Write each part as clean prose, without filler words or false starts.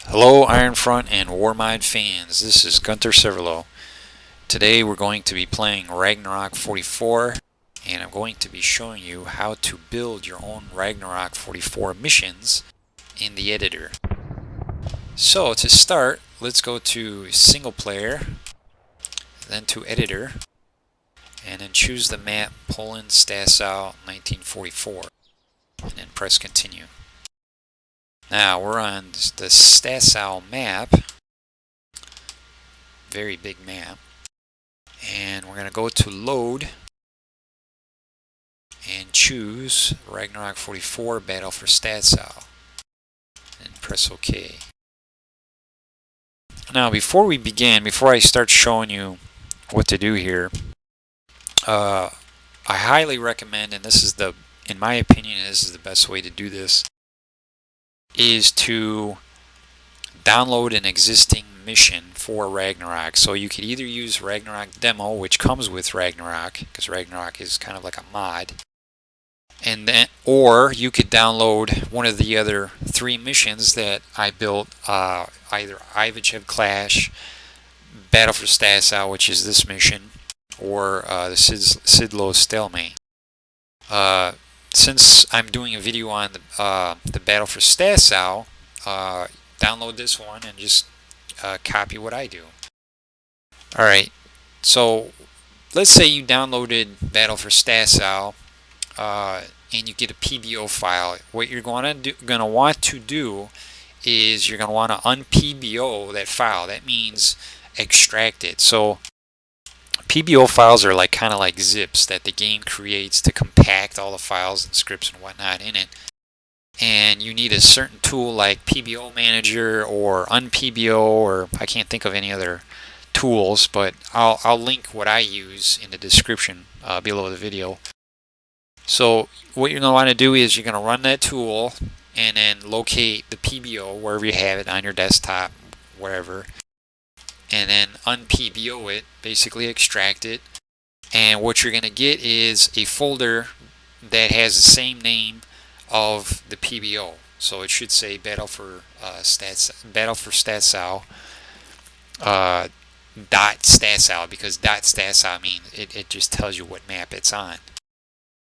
Hello Ironfront and Warmind fans, this is Gunter Severlo. Today we're going to be playing Ragnarok'44 and I'm going to be showing you how to build your own Ragnarok'44 missions in the editor. So to start, let's go to single player, then to editor, and then choose the map Poland Stasau 1944 and then press continue. Now we're on the Stasau map, very big map, and we're going to go to load and choose Ragnarok'44 Battle for Stasau and press OK. Now before we begin, before I start showing you what to do here, I highly recommend, and this is in my opinion, this is the best way to do this, is to download an existing mission for Ragnarok. So you could either use Ragnarok demo, which comes with Ragnarok, because Ragnarok is kind of like a mod, and then, or you could download one of the other 3 missions that I built, either IFA2 Clash, Battle for Stasau, which is this mission, or the Sidlo Stalemate. Since I'm doing a video on the Battle for Stasau, download this one and just copy what I do. Alright, so let's say you downloaded Battle for Stasau and you get a PBO file. What you're going to want to do is you're going to want to unPBO that file. That means extract it. So PBO files are kind of like zips that the game creates to compact all the files and scripts and whatnot in it. And you need a certain tool like PBO Manager or unPBO, or I can't think of any other tools, but I'll link what I use in the description below the video. So what you're going to want to do is you're going to run that tool and then locate the PBO wherever you have it, on your desktop, wherever, and then unPBO it, basically extract it, and what you're going to get is a folder that has the same name of the PBO. So it should say Battle for Stasau dot Stasau, because dot Stasau means it just tells you what map it's on.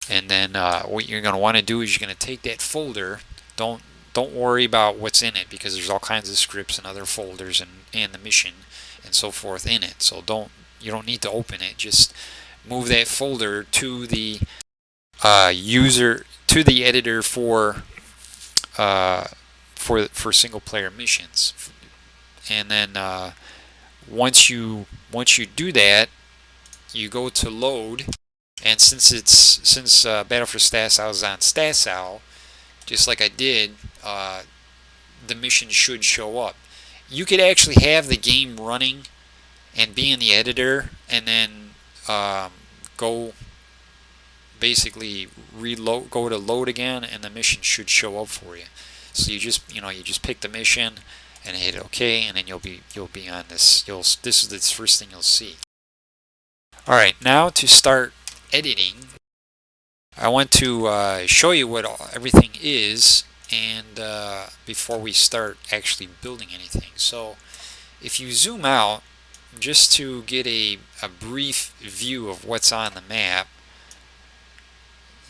And then what you're going to want to do is you're going to take that folder. Don't worry about what's in it, because there's all kinds of scripts and other folders and the mission and so forth in it. So you don't need to open it. Just move that folder to the editor for single player missions. And then once you do that, you go to load, and since Battle for Stasau is on Stasau, just like I did, the mission should show up. You could actually have the game running and be in the editor, and then go basically go to load again, and the mission should show up for you. So you just pick the mission and hit OK, and then you'll be on this. This is the first thing you'll see. All right, now to start editing, I want to show you what everything is, and before we start actually building anything. So if you zoom out, just to get a brief view of what's on the map,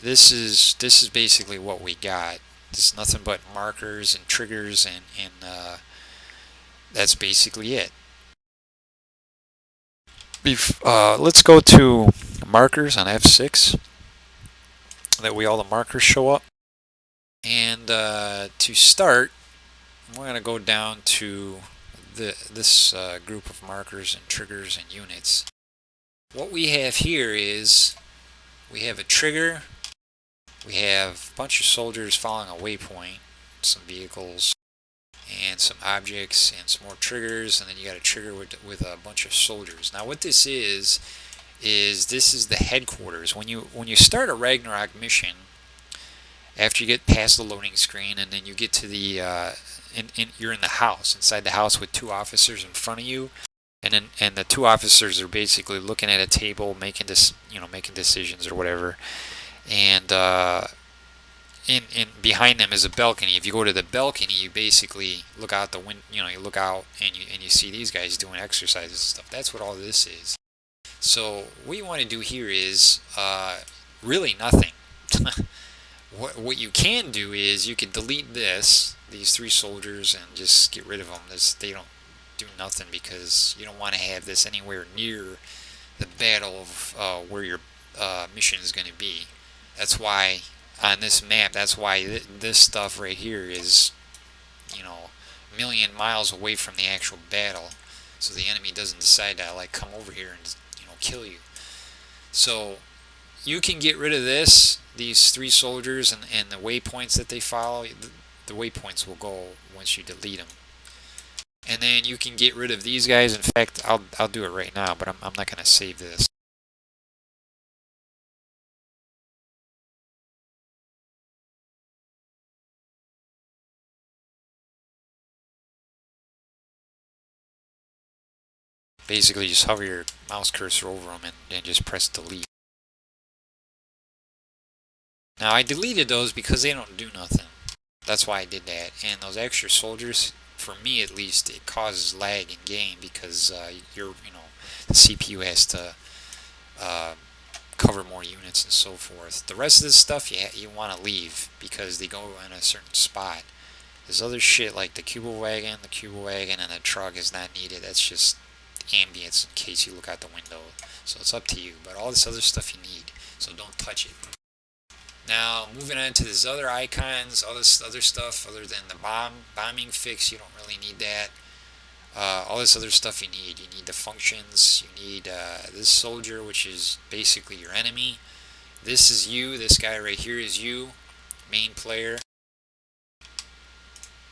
this is basically what we got. This is nothing but markers and triggers, and that's basically it. Let's go to markers on F6. That way all the markers show up. And to start, we're going to go down to this group of markers and triggers and units. What we have here is we have a trigger, we have a bunch of soldiers following a waypoint, some vehicles, and some objects, and some more triggers, and then you got a trigger with a bunch of soldiers. Now what this is this is the headquarters. When you start a Ragnarok mission, after you get past the loading screen, and then you get to the you're in the house, inside the house with 2 officers in front of you, and the 2 officers are basically looking at a table, making decisions or whatever, and in behind them is a balcony. If you go to the balcony, you basically look out the window. You know, you look out and you see these guys doing exercises and stuff. That's what all this is. So what you want to do here is really nothing. What you can do is you could delete these 3 soldiers, and just get rid of them. They don't do nothing, because you don't want to have this anywhere near the battle of where your mission is going to be. That's why on this map, that's why this stuff right here is, you know, a million miles away from the actual battle, so the enemy doesn't decide to like come over here and, you know, kill you. So you can get rid of these 3 soldiers, and the waypoints that they follow. The waypoints will go once you delete them. And then you can get rid of these guys. In fact, I'll do it right now, but I'm not going to save this. Basically, just hover your mouse cursor over them and just press delete. Now, I deleted those because they don't do nothing. That's why I did that. And those extra soldiers, for me at least, it causes lag in game, because the CPU has to cover more units and so forth. The rest of this stuff you want to leave, because they go in a certain spot. This other shit like the cubo wagon, and the truck is not needed. That's just ambience in case you look out the window. So it's up to you. But all this other stuff you need, so don't touch it. Now, moving on to these other icons, all this other stuff other than the bombing fix, you don't really need that. All this other stuff you need the functions, you need this soldier, which is basically your enemy. This is you, this guy right here is you, main player.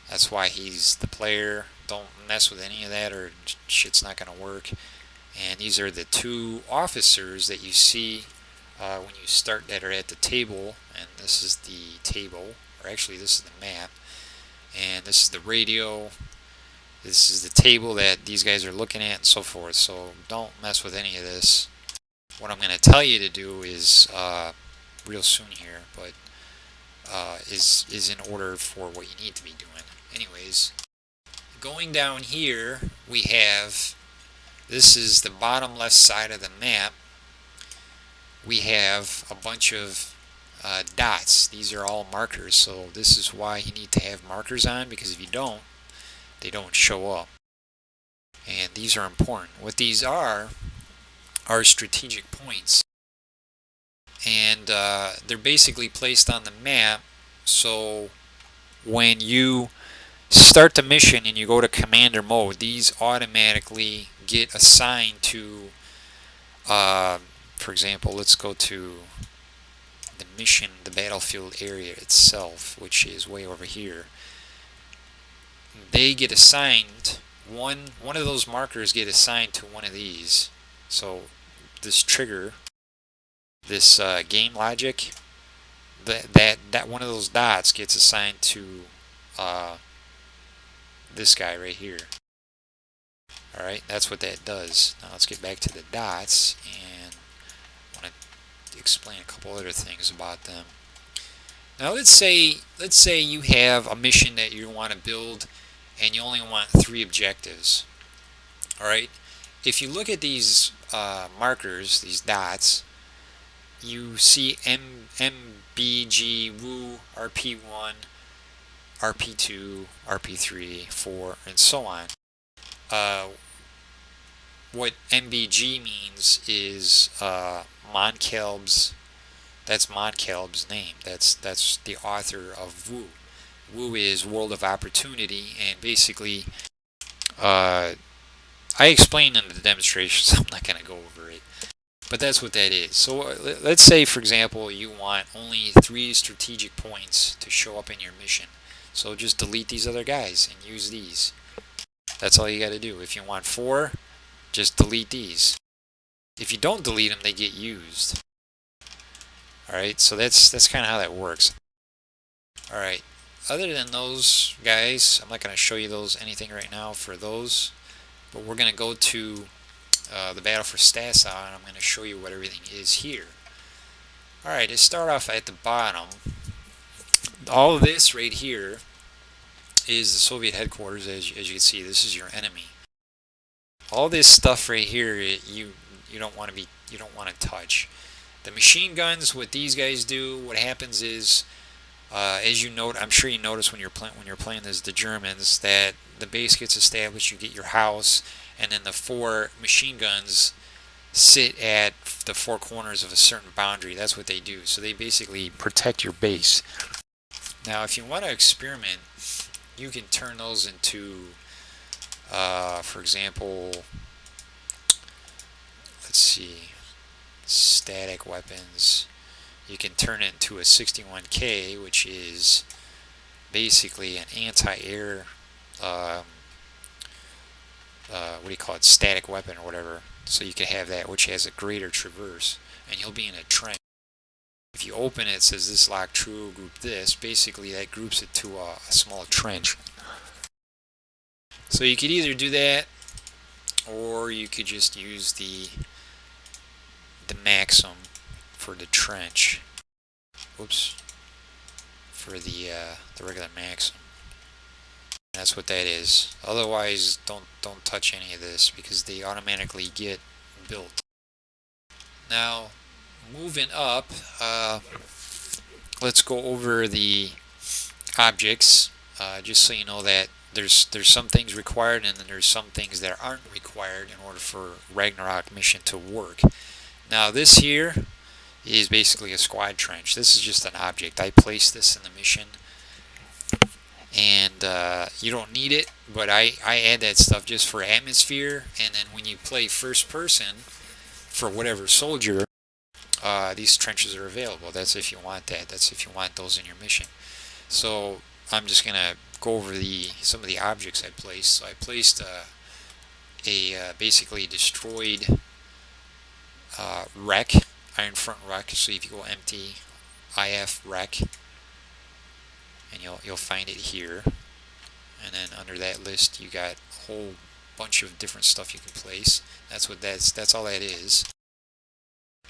That's why he's the player. Don't mess with any of that, or shit's not going to work. And these are the 2 officers that you see when you start, that are at the table. And this is the table, or actually this is the map. And this is the radio. This is the table that these guys are looking at, and so forth. So don't mess with any of this. What I'm going to tell you to do is real soon here, but is in order for what you need to be doing. Anyways, going down here, we have, this is the bottom left side of the map. We have a bunch of dots. These are all markers, so this is why you need to have markers on, because if you don't, they don't show up. And these are important. What these are strategic points. And they're basically placed on the map, so when you start the mission and you go to commander mode, these automatically get assigned to, for example, let's go to the mission, the battlefield area itself, which is way over here. They get assigned, one of those markers get assigned to one of these. So this trigger, this game logic, that one of those dots gets assigned to this guy right here. Alright, that's what that does. Now let's get back to the dots, and I want to explain a couple other things about them. Now let's say you have a mission that you want to build, and you only want 3 objectives. Alright, if you look at these markers, these dots, you see MBG, WOO, RP1, RP2, RP3, 4, and so on. What MBG means is Monkalb's. That's Monkalb's name. That's the author of WOO. WOO is World of Opportunity, and basically, I explained in the demonstration, so I'm not going to go over it. But that's what that is. So let's say, for example, you want only 3 strategic points to show up in your mission. So just delete these other guys and use these. That's all you got to do. If you want 4, just delete these. If you don't delete them, they get used. Alright, so that's kind of how that works. Alright, other than those guys, I'm not going to show you anything right now for those. But we're going to go to the battle for Stasau, and I'm going to show you what everything is here. Alright, to start off at the bottom, all of this right here is the Soviet headquarters. As you can see, this is your enemy. All this stuff right here, you don't want to touch. The machine guns, what these guys do, what happens is, as you note, I'm sure you notice when you're playing as the Germans, that the base gets established, you get your house, and then the 4 machine guns sit at the 4 corners of a certain boundary. That's what they do. So they basically protect your base. Now, if you want to experiment, you can turn those into, for example, let's see, static weapons. You can turn it into a 61K, which is basically an anti-air, what do you call it, static weapon or whatever. So you can have that, which has a greater traverse, and you'll be in a trench. If you open it, it says this lock true, group this. Basically, that groups it to a small trench. So you could either do that, or you could just use the Maxim for the trench. Oops. For the regular Maxim. That's what that is. Otherwise, don't touch any of this because they automatically get built. Now, moving up, let's go over the objects. Just so you know that there's some things required and then there's some things that aren't required in order for Ragnarok mission to work. Now this here is basically a squad trench. This is just an object. I placed this in the mission, and you don't need it, but I add that stuff just for atmosphere. And then when you play first person for whatever soldier, these trenches are available. That's if you want that. That's if you want those in your mission. So I'm just gonna go over some of the objects I placed. So I placed a basically destroyed wreck, iron front wreck. So if you go empty, IF wreck, and you'll find it here. And then under that list, you got a whole bunch of different stuff you can place. That's all that is.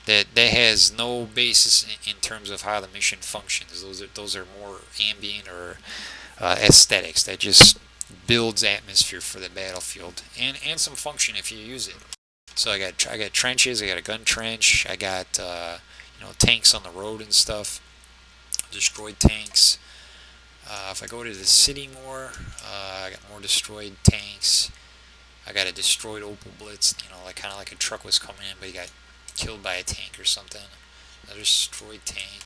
That has no basis in terms of how the mission functions. Those are more ambient or aesthetics. That just builds atmosphere for the battlefield and some function if you use it. So I got trenches. I got a gun trench. I got tanks on the road and stuff. Destroyed tanks. If I go to the city more, I got more destroyed tanks. I got a destroyed Opel Blitz. Like kind of like a truck was coming in, but he got killed by a tank or something. Another destroyed tank.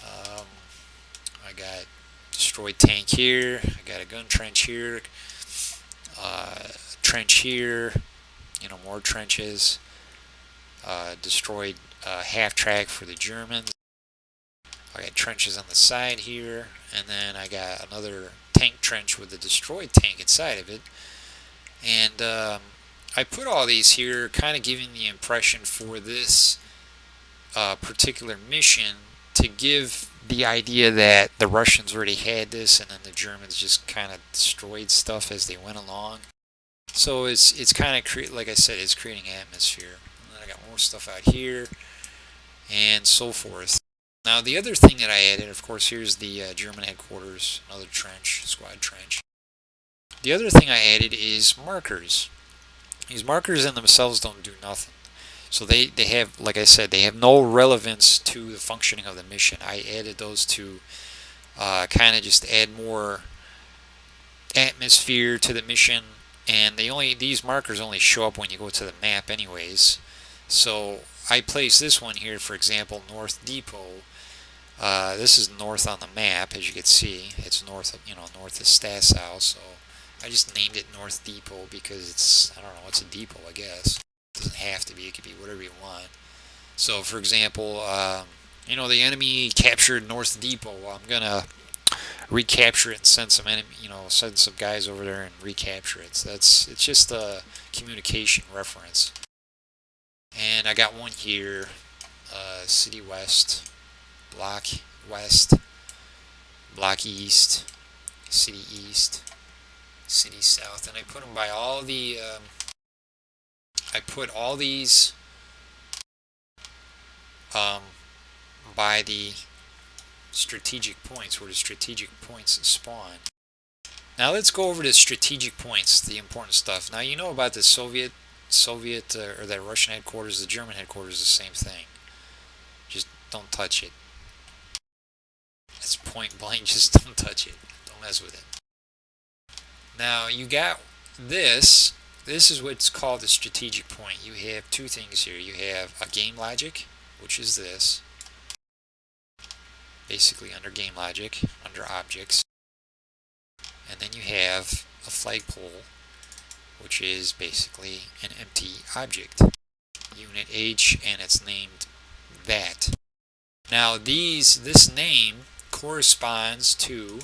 I got destroyed tank here. I got a gun trench here. Trench here. More trenches. Destroyed half track for the Germans. I got trenches on the side here, and then I got another tank trench with a destroyed tank inside of it. And I put all these here, kind of giving the impression for this particular mission to give the idea that the Russians already had this, and then the Germans just kind of destroyed stuff as they went along. So it's kind of like I said, it's creating atmosphere. And then I got more stuff out here, and so forth. Now the other thing that I added, of course, here's the German headquarters, another trench, squad trench. The other thing I added is markers. These markers in themselves don't do nothing. So they have, like I said, they have no relevance to the functioning of the mission. I added those to kind of just add more atmosphere to the mission, and these markers only show up when you go to the map anyways. So I place this one here, for example, North Depot. This is north on the map, as you can see. It's north of north of Stasau. So I just named it North Depot because it's it's a depot, I guess. It doesn't have to be. It could be whatever you want. So, for example, the enemy captured North Depot. Well, I'm gonna recapture it and send some send some guys over there and recapture it. So it's just a communication reference. And I got one here, City West, Block West, Block East, City East, City South, and I put them by all the. I put all these by the strategic points, where the strategic points spawn. Now let's go over the strategic points, the important stuff. Now you know about the Soviet or that Russian headquarters, the German headquarters, the same thing. Just don't touch it. It's point blank, just don't touch it. Don't mess with it. Now you got this. This is what's called the strategic point. You have two things here. You have a game logic, which is this. Basically under game logic, under objects. And then you have a flagpole, which is basically an empty object. Unit H, and it's named that. Now this name corresponds to,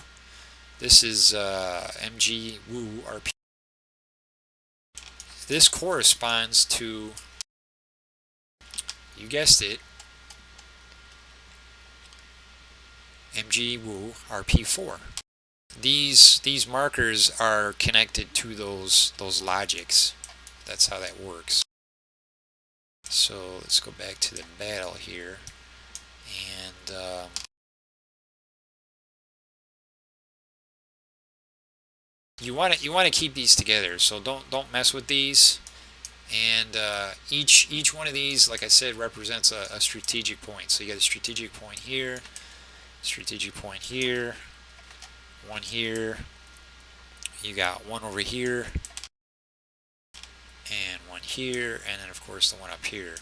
this is IFA2. This corresponds to, you guessed it, IFA2 These markers are connected to those logics. That's how that works. So let's go back to the battle here, and you want to keep these together. So don't mess with these. And each one of these, like I said, represents a strategic point. So you got a strategic point here, strategic point here, one here, you got one over here, and one here, and then of course the one up here.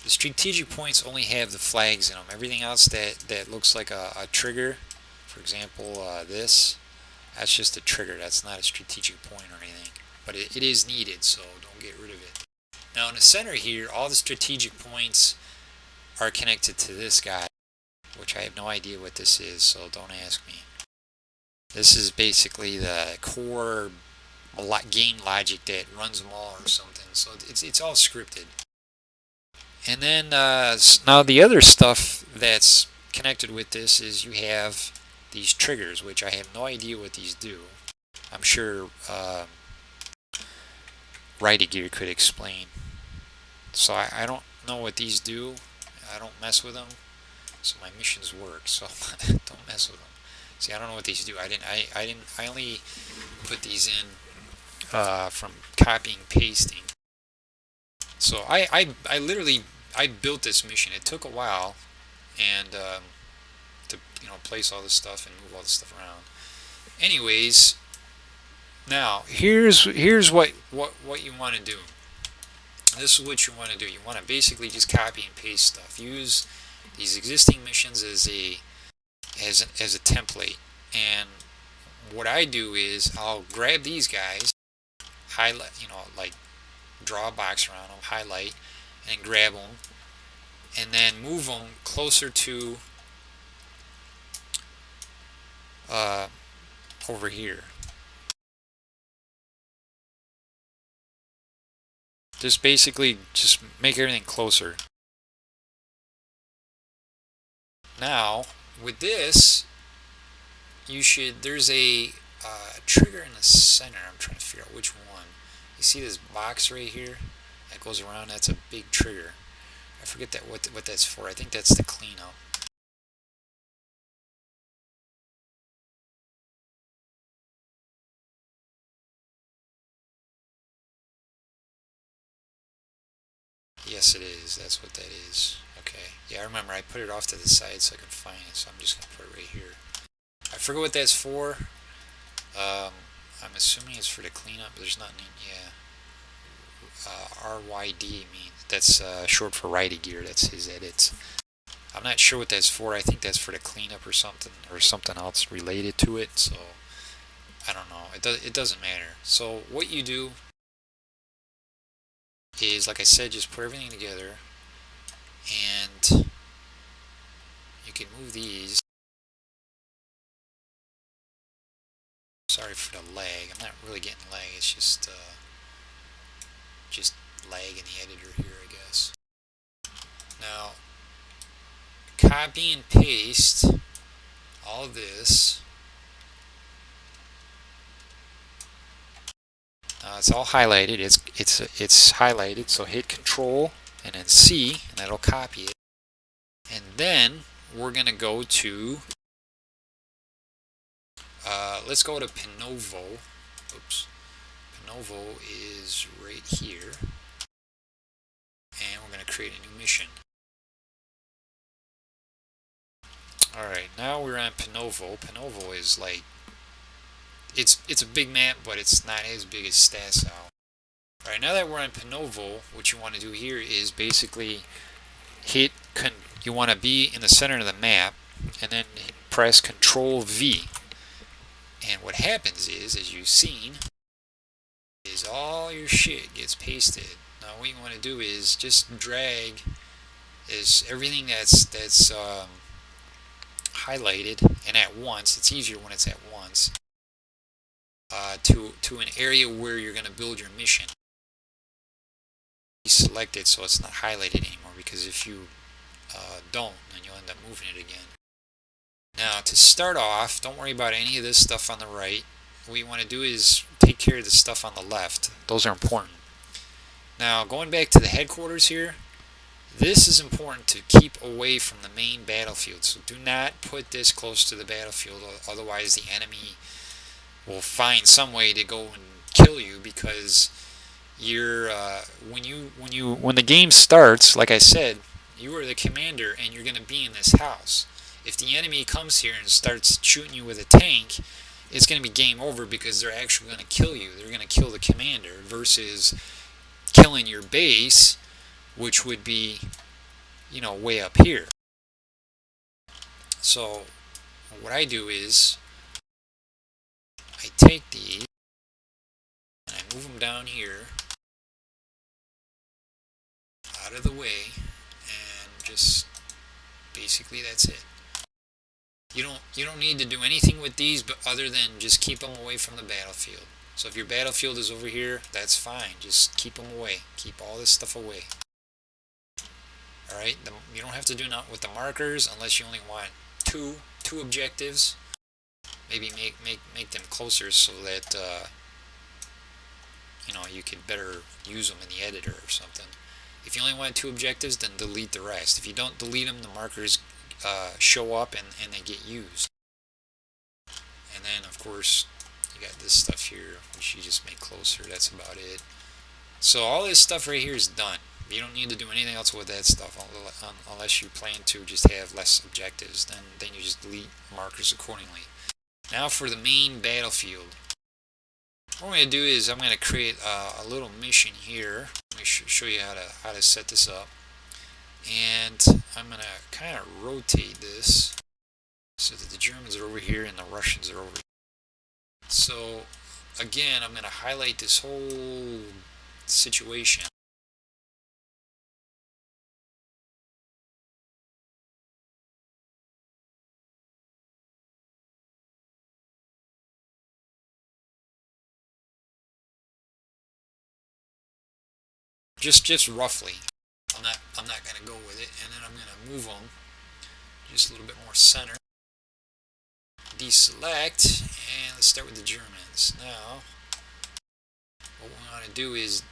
The strategic points only have the flags in them. Everything else that looks like a trigger, for example that's just a trigger. That's not a strategic point or anything, but it is needed, so don't get rid of it. Now in the center here, all the strategic points are connected to this guy, which I have no idea what this is, so don't ask me. This is basically the core game logic that runs them all or something, so it's all scripted. And then now the other stuff that's connected with this is you have these triggers, which I have no idea what these do. I'm sure Ragnarok' could explain. So I don't know what these do. I don't mess with them, so my missions work. So don't mess with them. See, I don't know what these do. I only put these in from copying, pasting. So I literally built this mission. It took a while, and to place all this stuff and move all this stuff around. Anyways, now here's what you want to do. This is what you want to do. You want to basically just copy and paste stuff. Use these existing missions as a template. And what I do is I'll grab these guys, highlight, like draw a box around them, highlight, and grab them, and then move them closer to over here. Just basically just make everything closer. Now with this, there's a trigger in the center. I'm trying to figure out which one. You see this box right here that goes around? That's a big trigger. I forget what that's for. I think that's the cleanup. Yes, it is. That's what that is. Okay. Yeah, I remember. I put it off to the side so I could find it, so I'm just going to put it right here. I forget what that's for. I'm assuming it's for the cleanup, but there's nothing. Yeah. RYD means that's short for Righty Gear. That's his edits. I'm not sure what that's for. I think that's for the cleanup or something else related to it. So I don't know. It doesn't matter. So what you do is, like I said, just put everything together, and you can move these. Sorry for the lag. I'm not really getting lag. It's just lag in the editor here, I guess. Now, copy and paste all this. It's all highlighted. It's highlighted. So hit Control and then C, and that'll copy it. And then we're gonna go to let's go to Pinovo. Oops. Pinovo is right here. And we're going to create a new mission. Alright, now we're on Pinovo. Pinovo is like, it's a big map, but it's not as big as Stasau. Alright, now that we're on Pinovo, what you want to do here is basically you want to be in the center of the map, and then press Control V. And what happens is, as you've seen, is all your shit gets pasted. Now what you want to do is just drag everything that's highlighted and at once. It's easier when it's at once. To an area where you're going to build your mission. Select it so it's not highlighted anymore, because if you don't, then you'll end up moving it again. Now to start off, don't worry about any of this stuff on the right. What you want to do is take care of the stuff on the left. Those are important. Now going back to the headquarters here, this is important to keep away from the main battlefield. So do not put this close to the battlefield, otherwise the enemy will find some way to go and kill you, because you're when the game starts, like I said, you are the commander and you're going to be in this house. If the enemy comes here and starts shooting you with a tank, it's going to be game over, because they're actually going to kill you. They're going to kill the commander versus killing your base, which would be, you know, way up here. So what I do is I take these and I move them down here out of the way, and just basically that's it. You don't need to do anything with these, but other than just keep them away from the battlefield. So if your battlefield is over here, that's fine. Just keep them away. Keep all this stuff away. Alright, you don't have to do nothing with the markers unless you only want two objectives. Maybe make them closer so that you know, you could better use them in the editor or something. If you only want 2 objectives, then delete the rest. If you don't delete them, the markers show up and they get used. And then of course you got this stuff here, which you just make closer. That's about it. So all this stuff right here is done. You don't need to do anything else with that stuff unless you plan to just have less objectives. Then you just delete markers accordingly. Now for the main battlefield. What I'm going to do is I'm going to create a little mission here. Let me show you how to set this up. And I'm going to kind of rotate this so that the Germans are over here and the Russians are over here. So again, I'm going to highlight this whole situation. Just roughly. I'm not going to go with it, and then I'm going to move them just a little bit more center. Deselect, and let's start with the Germans. Now, what we want to do is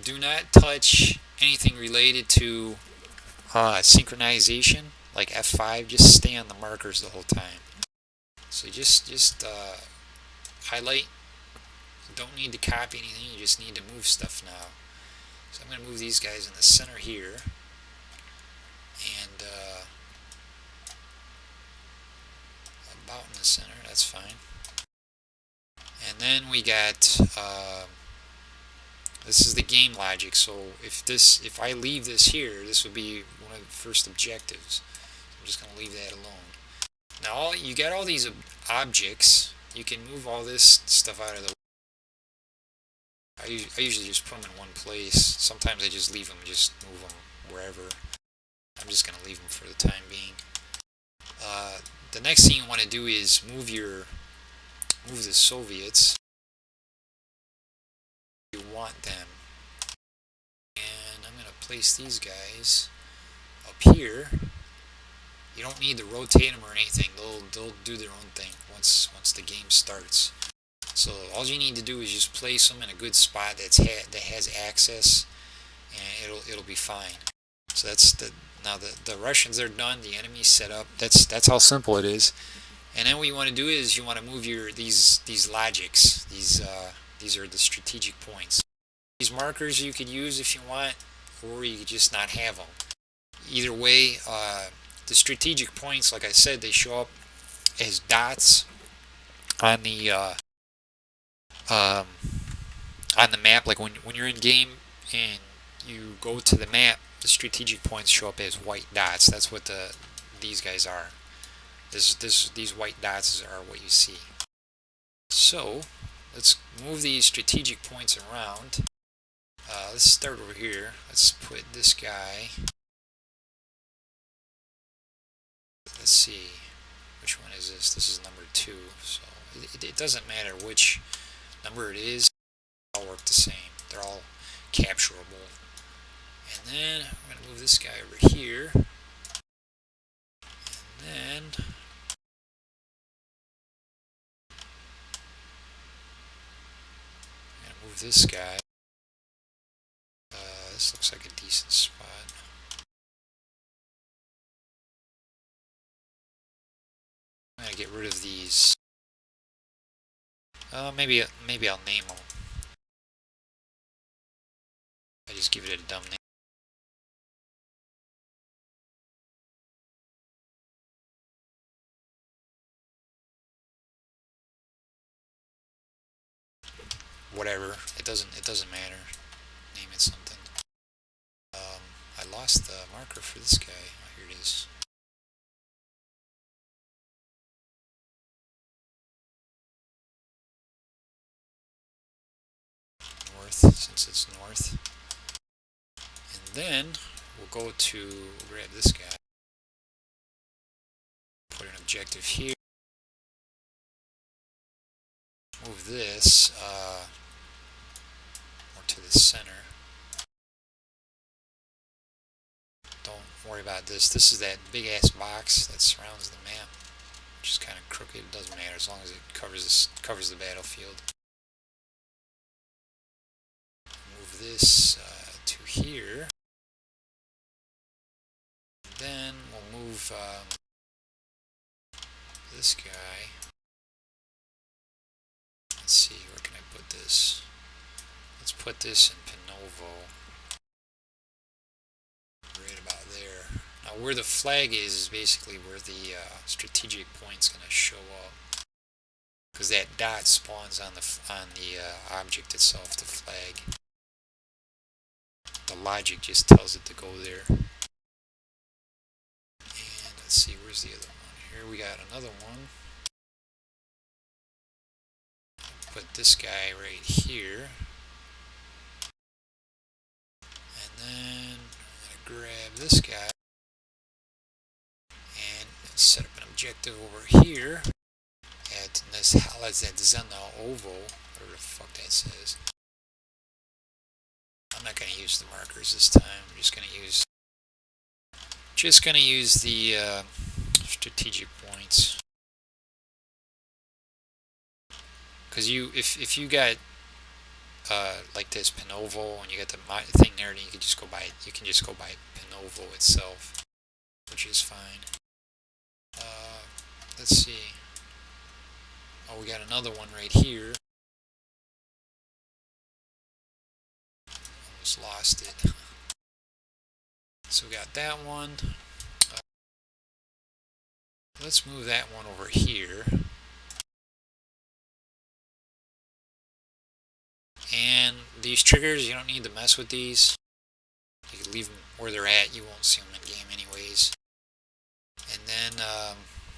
do not touch anything related to synchronization, like F5. Just stay on the markers the whole time. So just highlight. You don't need to copy anything. You just need to move stuff now. So I'm going to move these guys in the center here, and about in the center. That's fine. And then we got this is the game logic. So if I leave this here, this would be one of the first objectives. I'm just going to leave that alone. Now you got all these objects. You can move all this stuff out of the way. I usually just put them in one place. Sometimes I just leave them, just move them wherever. I'm just going to leave them for the time being. The next thing you want to do is move the Soviets. You want them. And I'm going to place these guys up here. You don't need to rotate them or anything. They'll do their own thing once the game starts. So all you need to do is just place them in a good spot that has access, and it'll be fine. So that's now the Russians are done. The enemy's set up. That's how simple it is. And then what you want to do is you want to move these logics. These are the strategic points. These markers you could use if you want, or you could just not have them. Either way, the strategic points, like I said, they show up as dots on the map. Like when you're in game and you go to the map, the strategic points show up as white dots. That's what these guys are. These white dots are what you see. So let's move these strategic points around. Let's start over here. Let's put this guy. Let's see, which one is this? This is number 2. So it doesn't matter which number it is. They all work the same. They're all capturable. And then I'm going to move this guy over here. And then I'm going to move this guy. This looks like a decent spot. I'm going to get rid of these. Maybe I'll name them. I just give it a dumb name. Whatever. It doesn't matter. Name it something. I lost the marker for this guy. Oh, here it is. North, since it's north. And then we'll go to grab this guy. Put an objective here. Move this more to the center. Don't worry about this. This is that big ass box that surrounds the map, which is kind of crooked. It doesn't matter as long as it covers the battlefield. Move this to here. Then we'll move this guy. Let's see, where can I put this? Let's put this in Pinovo. Right about there. Now where the flag is basically where the strategic point's going to show up. Because that dot spawns on the object itself, the flag. The logic just tells it to go there. And let's see, where's the other one? Here we got another one. Put this guy right here. And then I'm going to grab this guy and set up an objective over here at this Zena Oval, whatever the fuck that says. I'm not going to use the markers this time. I'm just going to use the strategic points. Because if you got like this Pinovo and you got the thing there, then you can just go by Pinovo itself, which is fine. Let's see. Oh, we got another one right here. Almost lost it. So we got that one. Let's move that one over here. And these triggers, you don't need to mess with these. You can leave them where they're at. You won't see them in game anyways. And then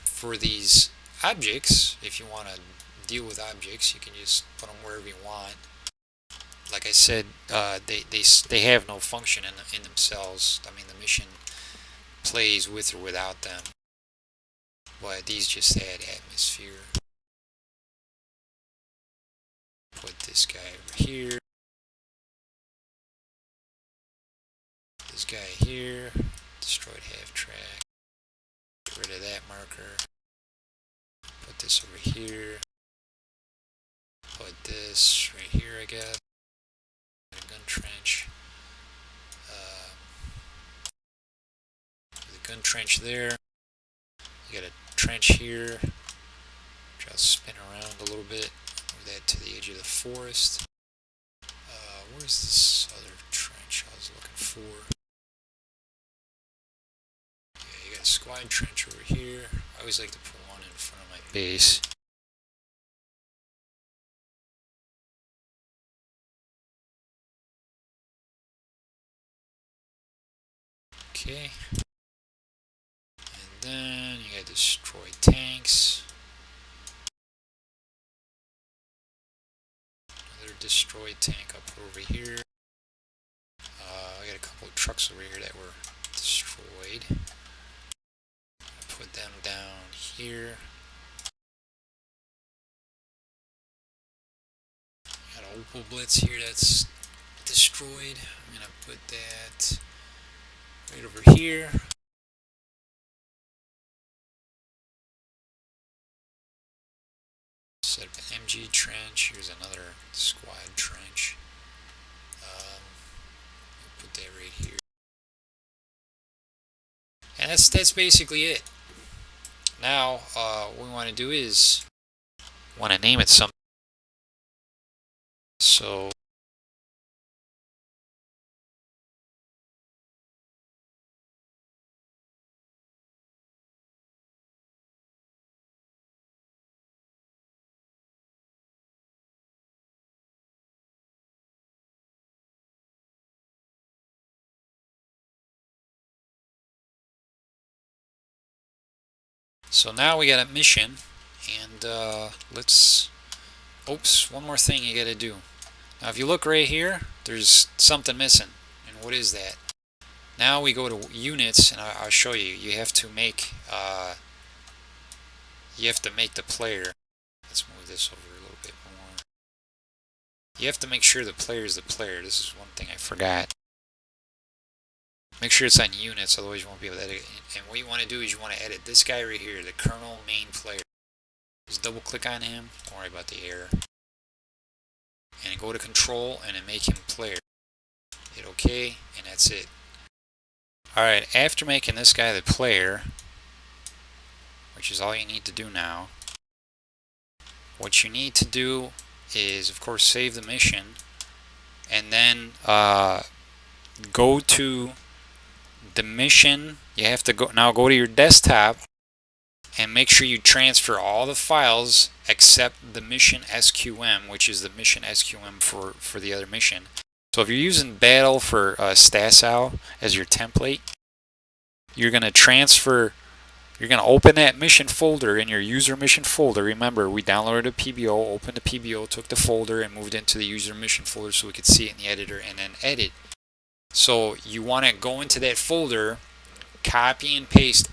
for these objects, if you want to deal with objects, you can just put them wherever you want. Like I said, they have no function in themselves. I mean, the mission plays with or without them. But these just add atmosphere. Put this guy over here. This guy here. Destroyed half track. Get rid of that marker. Put this over here. Put this right here, I guess. A gun trench. The gun trench there. You got a trench here. I'll spin around a little bit, move that to the edge of the forest. Where's this other trench I was looking for? Yeah, you got a squad trench over here. I always like to put one in front of my base. Okay. And then you gotta destroy tanks. Another destroyed tank up over here. I got a couple of trucks over here that were destroyed. Put them down here. Got an Opal Blitz here that's destroyed. I'm gonna put that right over here. Set up an MG trench. Here's another squad trench. Put that right here. And that's basically it. Now, what we want to do is want to name it something. So now we got a mission, and let's. Oops, one more thing you got to do. Now, if you look right here, there's something missing, and what is that? Now we go to units, and I'll show you. You have to make the player. Let's move this over a little bit more. You have to make sure the player is the player. This is one thing I forgot. Make sure it's on units, otherwise you won't be able to edit it. And what you want to do is you want to edit this guy right here, the kernel main player. Just double click on him, don't worry about the error. And go to control and then make him player. Hit OK, and that's it. Alright, after making this guy the player, which is all you need to do now, what you need to do is, of course, save the mission, and then go to the mission. You have to go to your desktop and make sure you transfer all the files except the mission SQM, which is the mission SQM for the other mission. So if you're using Battle for Stasau as your template, you're going to open that mission folder in your user mission folder. Remember, we downloaded a PBO, opened the PBO, took the folder, and moved into the user mission folder so we could see it in the editor and then edit. So you want to go into that folder, copy and paste,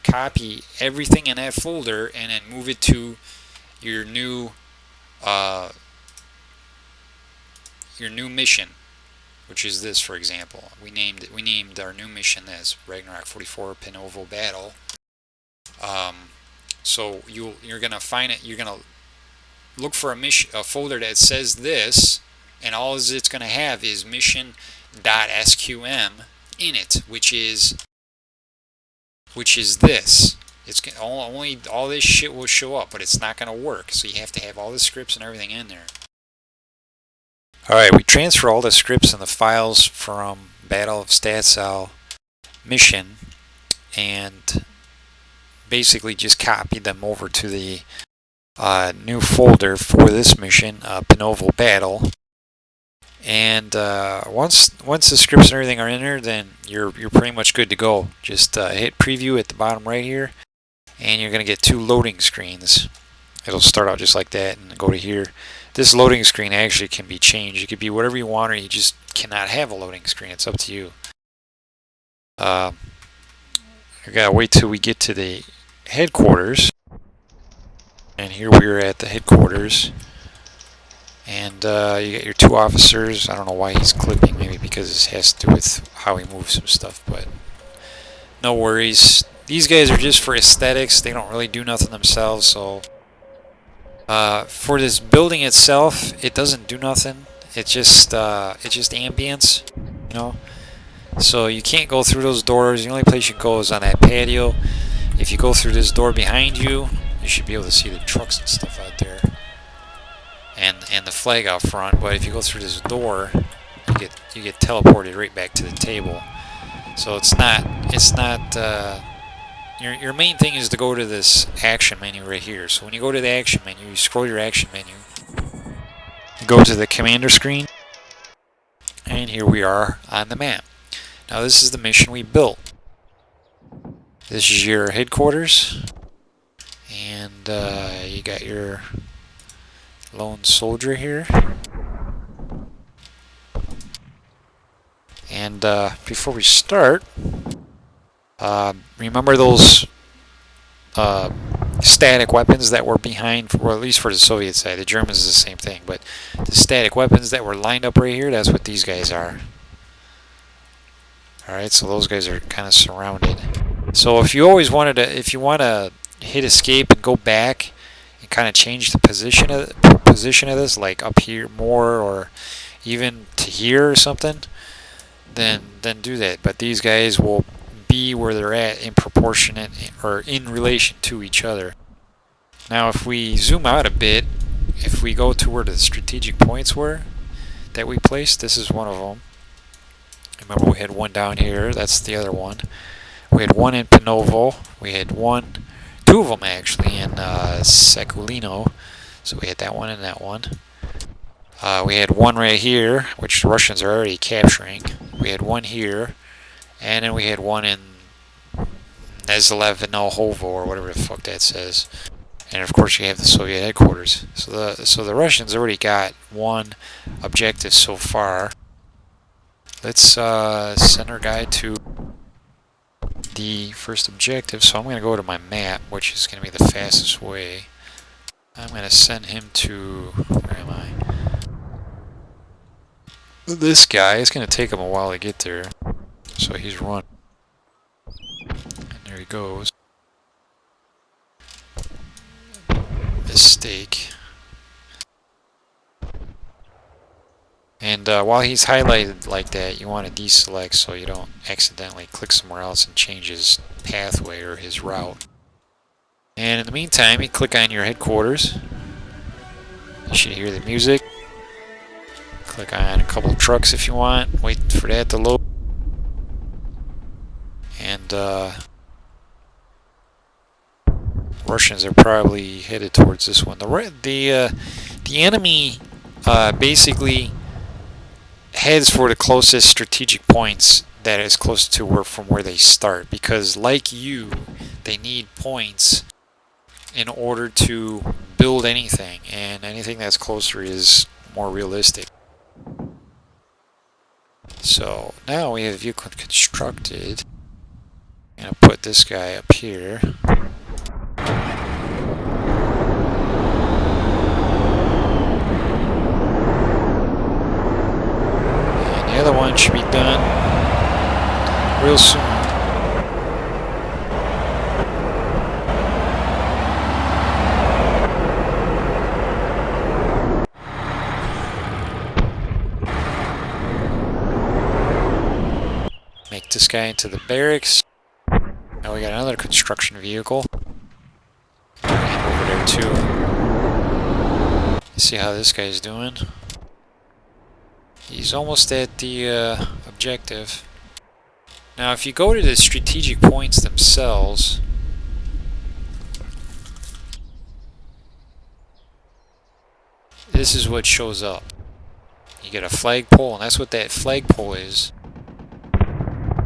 copy everything in that folder, and then move it to your new mission, which is this, for example. We named our new mission this Ragnarok'44 Pinovo Battle. So you're gonna find it. You're gonna look for a folder that says this, and all it's gonna have is mission.sqm in it, which is this. It's only all this shit will show up, but it's not gonna work. So you have to have all the scripts and everything in there. Alright, we transfer all the scripts and the files from Battle of Stasau mission and basically just copy them over to the new folder for this mission, Pinovo Battle. And once the scripts and everything are in there, then you're pretty much good to go. Just hit preview at the bottom right here, and you're going to get two loading screens. It'll start out just like that and go to here. This loading screen actually can be changed. It could be whatever you want, or you just cannot have a loading screen. It's up to you. I gotta wait till we get to the headquarters. And here we are at the headquarters. And you get your two officers. I don't know why he's clipping, maybe because it has to do with how he moves some stuff, but no worries. These guys are just for aesthetics. They don't really do nothing themselves, so for this building itself, it doesn't do nothing. It's just ambience, you know. So you can't go through those doors. The only place you go is on that patio. If you go through this door behind you, You should be able to see the trucks and stuff out there, and the flag out front. But if you go through this door, you get teleported right back to the table. So it's not your main thing is to go to this action menu right here. So when you go to the action menu, you scroll your action menu, you go to the commander screen, and here we are on the map. Now this is the mission we built. This is your headquarters, and you got your lone soldier here. And before we start, remember those static weapons that were behind, well, at least for the Soviet side. The Germans is the same thing, but the static weapons that were lined up right here, that's what these guys are. Alright, so those guys are kind of surrounded. So if you always wanted to, if you want to hit escape and go back and kind of change the position of this, like up here more, or even to here or something, then do that. But these guys will be where they're at in proportionate or in relation to each other. Now if we zoom out a bit, if we go to where the strategic points were that we placed, this is one of them. Remember we had one down here, that's the other one. We had one in Panovo, we had two of them actually in Sakulino, so we had that one and that one. We had one right here, which the Russians are already capturing. We had one here, and then we had one in Nezlevinohovo, or whatever the fuck that says. And of course you have the Soviet headquarters. So the Russians already got one objective so far. Let's send our guy to the first objective. So I'm going to go to my map, which is going to be the fastest way. I'm going to send him to, where am I? This guy. It's going to take him a while to get there. So he's running. And there he goes. Mistake. And while he's highlighted like that, you want to deselect so you don't accidentally click somewhere else and change his pathway or his route. And in the meantime, you click on your headquarters. You should hear the music. Click on a couple of trucks if you want. Wait for that to load. And Russians are probably headed towards this one. The enemy basically heads for the closest strategic points that is close to where they start, because like you, they need points in order to build anything, and anything that's closer is more realistic. So now we have a vehicle constructed. I'm going to put this guy up here. And the other one should be done real soon. Make this guy into the barracks. Now we got another construction vehicle. And over there too. See how this guy's doing? He's almost at the objective. Now if you go to the strategic points themselves, this is what shows up. You get a flagpole, and that's what that flagpole is.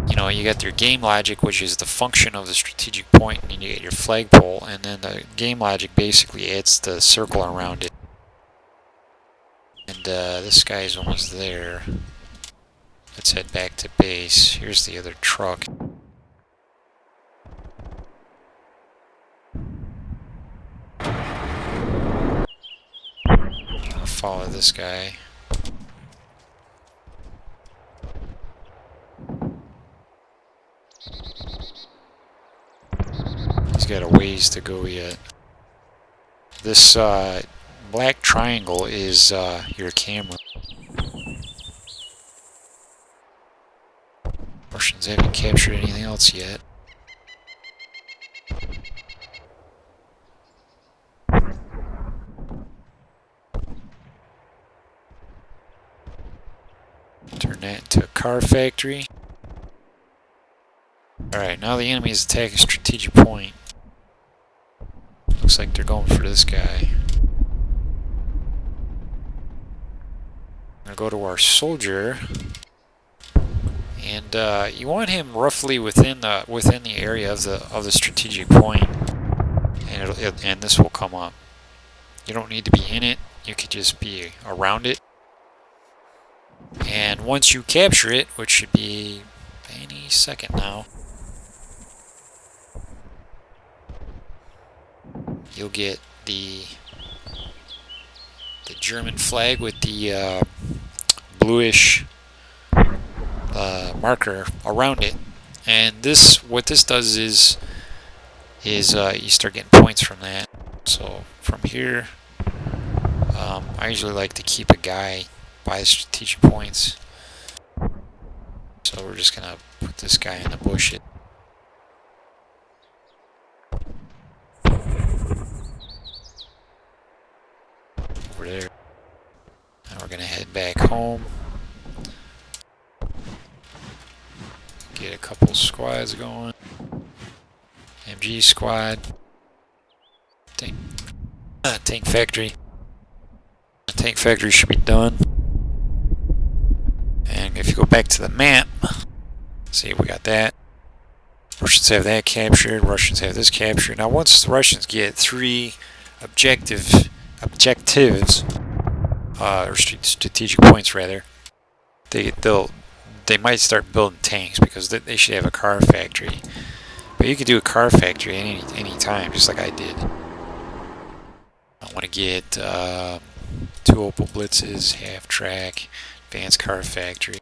You know, you got your game logic, which is the function of the strategic point, and then you get your flagpole, and then the game logic basically adds the circle around it. And this guy is almost there. Let's head back to base. Here's the other truck. I'll follow this guy. He's got a ways to go yet. This black triangle is your camera. Russians haven't captured anything else yet. that into a car factory. Alright, now the enemy is attacking strategic point. Looks like they're going for this guy. I'm gonna go to our soldier, and you want him roughly within the area of the strategic point, and this will come up. You don't need to be in it. You could just be around it. And once you capture it, which should be any second now, you'll get the German flag with the bluish marker around it. And what this does is you start getting points from that. So from here, I usually like to keep a guy by the strategic points. So we're just gonna put this guy in the bush. Over there. And we're gonna head back home. Get a couple squads going. MG squad. Tank factory. The tank factory should be done. And if you go back to the map, see, we got that. Russians have that captured. Russians have this captured. Now, once the Russians get 3 objectives, or strategic points rather, they might start building tanks, because they should have a car factory. But you could do a car factory any time, just like I did. I want to get 2 Opel Blitzes, half track, advanced car factory.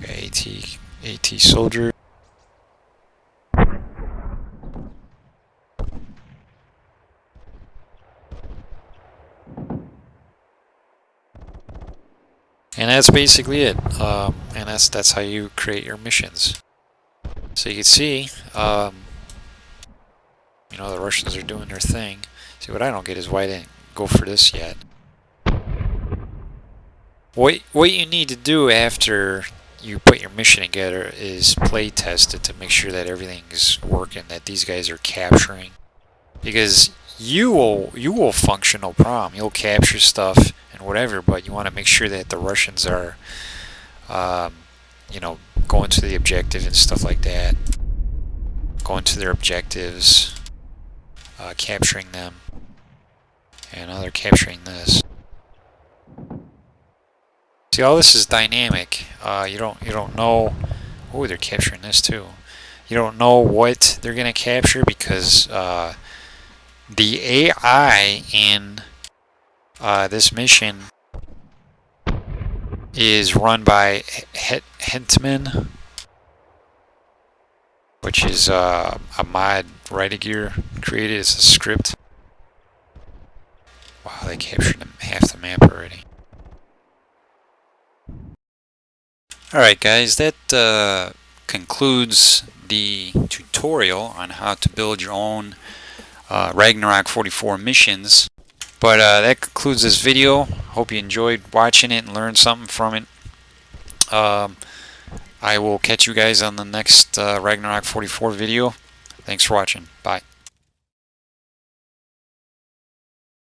Okay, AT soldier. And that's basically it. And that's how you create your missions. So you can see, the Russians are doing their thing. See, what I don't get is why they didn't go for this yet. What you need to do after you put your mission together is play test it to make sure that everything is working, that these guys are capturing. Because you will function no problem. You'll capture stuff and whatever, but you want to make sure that the Russians are, going to the objective and stuff like that. Going to their objectives, capturing them, and now they're capturing this. See, all this is dynamic. You don't know. Oh, they're capturing this too. You don't know what they're gonna capture, because the AI in this mission is run by Hentman, which is a mod Ragnarok created. It's a script. Wow, they captured half the map already. Alright guys, that concludes the tutorial on how to build your own Ragnarok'44 missions. But that concludes this video. Hope you enjoyed watching it and learned something from it. I will catch you guys on the next Ragnarok'44 video. Thanks for watching. Bye.